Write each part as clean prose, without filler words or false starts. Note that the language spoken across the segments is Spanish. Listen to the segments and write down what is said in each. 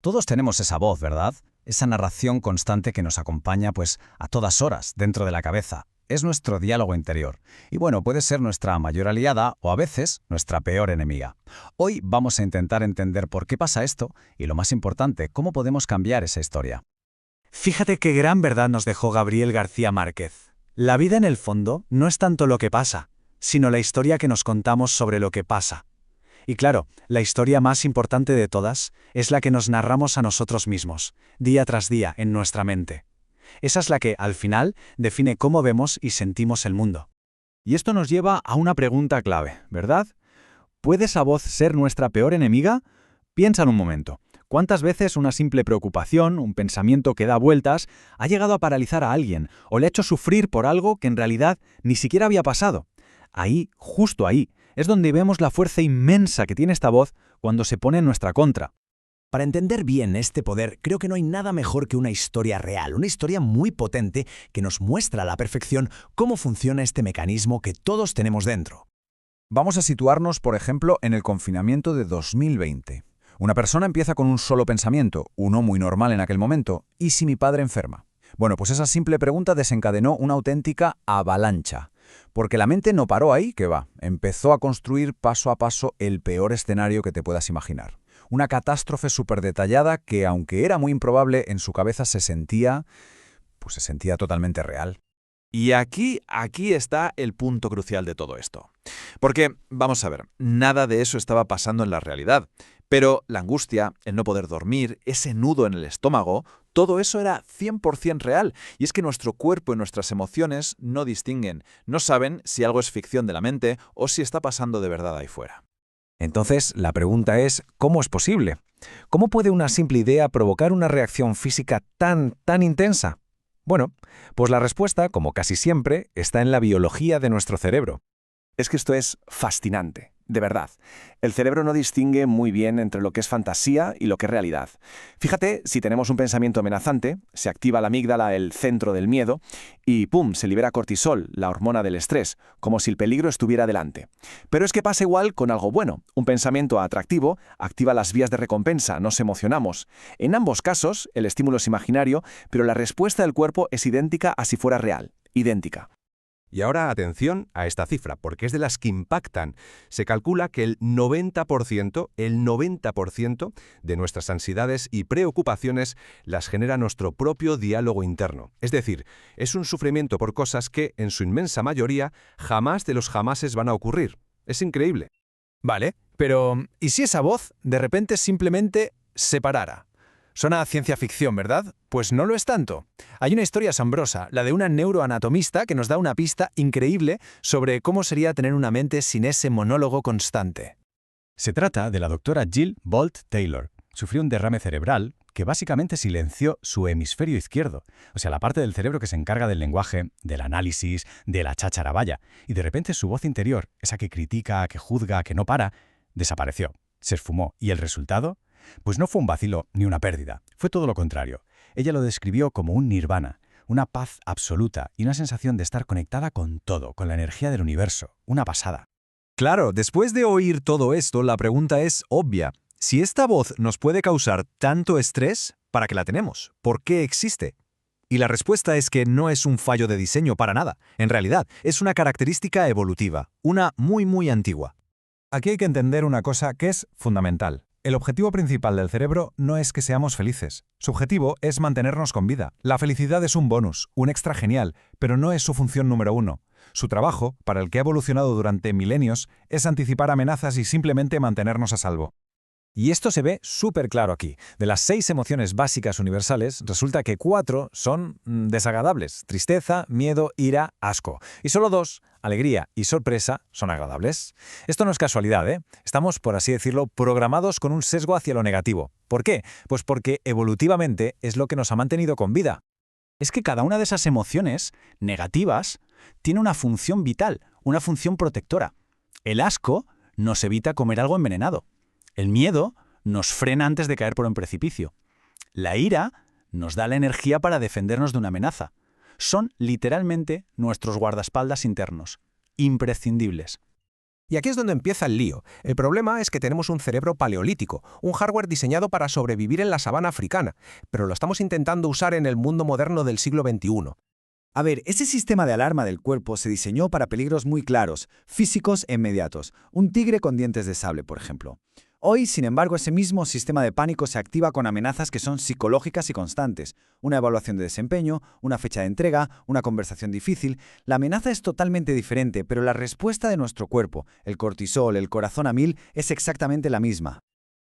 Todos tenemos esa voz, ¿verdad? Esa narración constante que nos acompaña, pues, a todas horas, dentro de la cabeza. Es nuestro diálogo interior. Y bueno, puede ser nuestra mayor aliada o a veces nuestra peor enemiga. Hoy vamos a intentar entender por qué pasa esto y, lo más importante, cómo podemos cambiar esa historia. Fíjate qué gran verdad nos dejó Gabriel García Márquez. La vida en el fondo no es tanto lo que pasa, sino la historia que nos contamos sobre lo que pasa. Y claro, la historia más importante de todas es la que nos narramos a nosotros mismos, día tras día, en nuestra mente. Esa es la que, al final, define cómo vemos y sentimos el mundo. Y esto nos lleva a una pregunta clave, ¿verdad? ¿Puede esa voz ser nuestra peor enemiga? Piensa en un momento. ¿Cuántas veces una simple preocupación, un pensamiento que da vueltas, ha llegado a paralizar a alguien o le ha hecho sufrir por algo que en realidad ni siquiera había pasado? Ahí, justo ahí, es donde vemos la fuerza inmensa que tiene esta voz cuando se pone en nuestra contra. Para entender bien este poder, creo que no hay nada mejor que una historia real, una historia muy potente que nos muestra a la perfección cómo funciona este mecanismo que todos tenemos dentro. Vamos a situarnos, por ejemplo, en el confinamiento de 2020. Una persona empieza con un solo pensamiento, uno muy normal en aquel momento: ¿y si mi padre enferma? Bueno, pues esa simple pregunta desencadenó una auténtica avalancha. Porque la mente no paró ahí, que va, empezó a construir paso a paso el peor escenario que te puedas imaginar. Una catástrofe súper detallada que, aunque era muy improbable, en su cabeza se sentía totalmente real. Y aquí está el punto crucial de todo esto. Porque, vamos a ver, nada de eso estaba pasando en la realidad. Pero la angustia, el no poder dormir, ese nudo en el estómago, todo eso era 100% real. Y es que nuestro cuerpo y nuestras emociones no distinguen, no saben si algo es ficción de la mente o si está pasando de verdad ahí fuera. Entonces, la pregunta es, ¿cómo es posible? ¿Cómo puede una simple idea provocar una reacción física tan intensa? Bueno, pues la respuesta, como casi siempre, está en la biología de nuestro cerebro. Es que esto es fascinante, de verdad. El cerebro no distingue muy bien entre lo que es fantasía y lo que es realidad. Fíjate, si tenemos un pensamiento amenazante, se activa la amígdala, el centro del miedo, y ¡pum!, se libera cortisol, la hormona del estrés, como si el peligro estuviera delante. Pero es que pasa igual con algo bueno. Un pensamiento atractivo activa las vías de recompensa, nos emocionamos. En ambos casos, el estímulo es imaginario, pero la respuesta del cuerpo es idéntica a si fuera real. Idéntica. Y ahora atención a esta cifra, porque es de las que impactan. Se calcula que el 90% de nuestras ansiedades y preocupaciones las genera nuestro propio diálogo interno. Es decir, es un sufrimiento por cosas que, en su inmensa mayoría, jamás de los jamases van a ocurrir. Es increíble. Vale, pero ¿y si esa voz de repente simplemente se parara? Suena a ciencia ficción, ¿verdad? Pues no lo es tanto. Hay una historia asombrosa, la de una neuroanatomista que nos da una pista increíble sobre cómo sería tener una mente sin ese monólogo constante. Se trata de la doctora Jill Bolte Taylor. Sufrió un derrame cerebral que básicamente silenció su hemisferio izquierdo, o sea, la parte del cerebro que se encarga del lenguaje, del análisis, de la cháchara vaya, y de repente su voz interior, esa que critica, que juzga, que no para, desapareció, se esfumó. ¿Y el resultado? Pues no fue un vacilo ni una pérdida, fue todo lo contrario. Ella lo describió como un nirvana, una paz absoluta y una sensación de estar conectada con todo, con la energía del universo, una pasada. Claro, después de oír todo esto, la pregunta es obvia. Si esta voz nos puede causar tanto estrés, ¿para qué la tenemos? ¿Por qué existe? Y la respuesta es que no es un fallo de diseño para nada. En realidad, es una característica evolutiva, una muy antigua. Aquí hay que entender una cosa que es fundamental. El objetivo principal del cerebro no es que seamos felices. Su objetivo es mantenernos con vida. La felicidad es un bonus, un extra genial, pero no es su función número uno. Su trabajo, para el que ha evolucionado durante milenios, es anticipar amenazas y simplemente mantenernos a salvo. Y esto se ve súper claro aquí. De las 6 emociones básicas universales, resulta que 4 son desagradables: tristeza, miedo, ira, asco. Y solo 2, alegría y sorpresa, son agradables. Esto no es casualidad, ¿eh? Estamos, por así decirlo, programados con un sesgo hacia lo negativo. ¿Por qué? Pues porque evolutivamente es lo que nos ha mantenido con vida. Es que cada una de esas emociones negativas tiene una función vital, una función protectora. El asco nos evita comer algo envenenado. El miedo nos frena antes de caer por un precipicio. La ira nos da la energía para defendernos de una amenaza. Son literalmente nuestros guardaespaldas internos, imprescindibles. Y aquí es donde empieza el lío. El problema es que tenemos un cerebro paleolítico, un hardware diseñado para sobrevivir en la sabana africana, pero lo estamos intentando usar en el mundo moderno del siglo XXI. A ver, ese sistema de alarma del cuerpo se diseñó para peligros muy claros, físicos e inmediatos. Un tigre con dientes de sable, por ejemplo. Hoy, sin embargo, ese mismo sistema de pánico se activa con amenazas que son psicológicas y constantes. Una evaluación de desempeño, una fecha de entrega, una conversación difícil. La amenaza es totalmente diferente, pero la respuesta de nuestro cuerpo, el cortisol, el corazón a 1000, es exactamente la misma.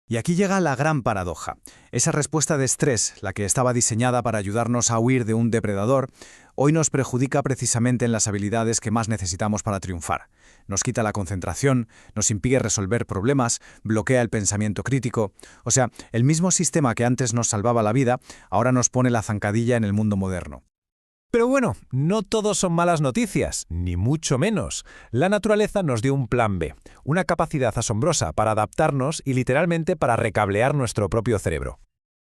Y aquí llega la gran paradoja. Esa respuesta de estrés, la que estaba diseñada para ayudarnos a huir de un depredador, hoy nos perjudica precisamente en las habilidades que más necesitamos para triunfar. Nos quita la concentración, nos impide resolver problemas, bloquea el pensamiento crítico. O sea, el mismo sistema que antes nos salvaba la vida, ahora nos pone la zancadilla en el mundo moderno. Pero bueno, no todo son malas noticias, ni mucho menos. La naturaleza nos dio un plan B, una capacidad asombrosa para adaptarnos y literalmente para recablear nuestro propio cerebro.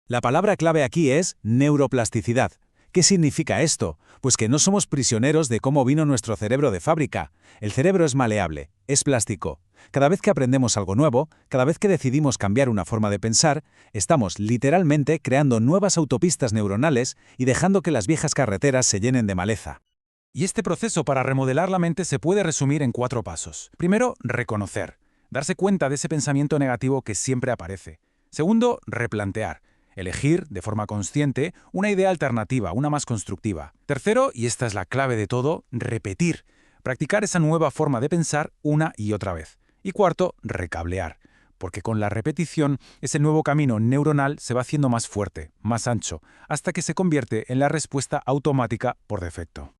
La palabra clave aquí es neuroplasticidad. ¿Qué significa esto? Pues que no somos prisioneros de cómo vino nuestro cerebro de fábrica. El cerebro es maleable, es plástico. Cada vez que aprendemos algo nuevo, cada vez que decidimos cambiar una forma de pensar, estamos literalmente creando nuevas autopistas neuronales y dejando que las viejas carreteras se llenen de maleza. Y este proceso para remodelar la mente se puede resumir en 4 pasos. Primero, reconocer. Darse cuenta de ese pensamiento negativo que siempre aparece. Segundo, replantear. Elegir, de forma consciente, una idea alternativa, una más constructiva. Tercero, y esta es la clave de todo, repetir. Practicar esa nueva forma de pensar una y otra vez. Y cuarto, recablear. Porque con la repetición, ese nuevo camino neuronal se va haciendo más fuerte, más ancho, hasta que se convierte en la respuesta automática por defecto.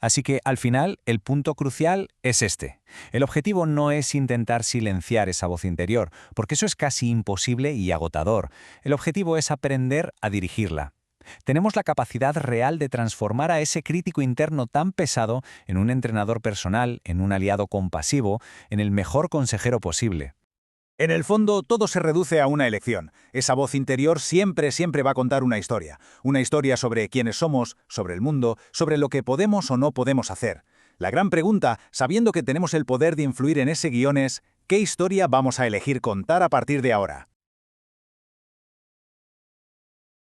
Así que, al final, el punto crucial es este. El objetivo no es intentar silenciar esa voz interior, porque eso es casi imposible y agotador. El objetivo es aprender a dirigirla. Tenemos la capacidad real de transformar a ese crítico interno tan pesado en un entrenador personal, en un aliado compasivo, en el mejor consejero posible. En el fondo, todo se reduce a una elección. Esa voz interior siempre va a contar una historia. Una historia sobre quiénes somos, sobre el mundo, sobre lo que podemos o no podemos hacer. La gran pregunta, sabiendo que tenemos el poder de influir en ese guión, es ¿qué historia vamos a elegir contar a partir de ahora?